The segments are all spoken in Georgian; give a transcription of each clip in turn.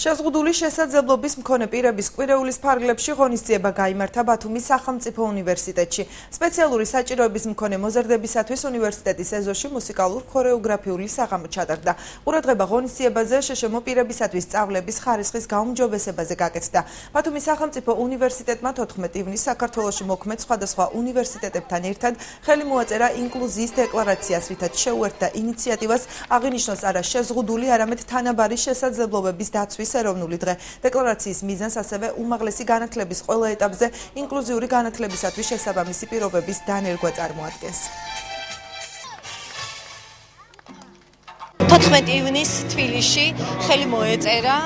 შეზღუდული შესაძლებლობის მქონე პირების კვირეულის ფარგლებში ღონისძიება გაიმართა ბათუმის სახელმწიფო უნივერსიტეტში. სპეციალური საჭიროების მქონე მოზარდებისათვის უნივერსიტეტის ეზოში მუსიკალურ-ქორეოგრაფიული საღამო ჩატარდა. ყურადღება ღონისძიებაზე შშმ პირებისათვის სწავლების ხარისხის გაუმჯობესებაზე გაკეთდა. ბათუმის სახელმწიფო უნივერსიტეტმა 14 ივნისს საქართველოში მოქმედ სხვადასხვა უნივერსიტეტებთან ერთად ხელი მოაწერა ინკლუზიის დეკლარაციას, რითაც შეუერთდა ინიციატივას აღინიშნოს არა შეზღუდული, არამედ თანაბარი შესაძლებლობების დაცვის ეროვნული დღე. დეკლარაციის მიზანს ასევე უმაღლესი განათლების ყველა ეტაპზე ინკლუზიური განათლებისათვის შესაბამისი პირობების დანერგვა წარმოადგენს. 14 ივნისს თბილისში ხელი მოეწერა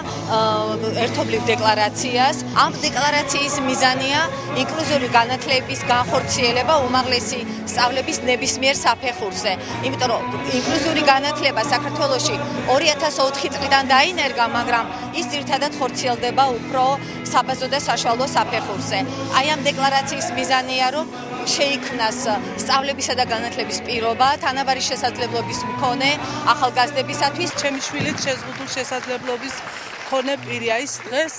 ერთობლივ დეკლარაციას. ამ დეკლარაციის მიზანია ინკლუზიური განათლების განხორციელება უმაღლესი სწავლების ნებისმიერ საფეხურზე. იმიტომ რომ ინკლუზიური განათლება საქართველოში 2004 წლიდან დაინერგა, მაგრამ ის ძირითადად ხორციელდება უფრო საბაზო და საშუალო საფეხურზე. აი ამ დეკლარაციის მიზანია, რომ შეიქმნას სწავლებისა და განათლების პირობა თანაბარი შესაძლებლობის მქონე ახალგაზრდებისათვის. ჩემი შვილიც შეზღუდულ შესაძლებლობის მქონე პირია. ის დღეს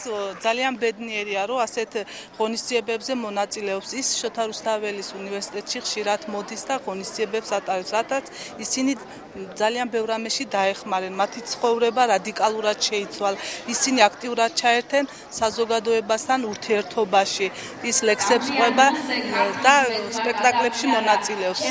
ძალიან ბედნიერია, რომ ასეთ ღონისძიებებზე მონაწილეობს. ის შოთა რუსთაველის უნივერსიტეტში ხშირად მოდის და ღონისძიებებს ატარებს, რათა ისინი ძალიან ბევრ რამეში დაეხმარენ. მათი ცხოვრება რადიკალურად შეიცვალა. ისინი აქტიურად ჩაერთენ საზოგადოებასთან ურთიერთობაში. ის ლექსებს ყვება და სპექტაკლებში მონაწილეობს.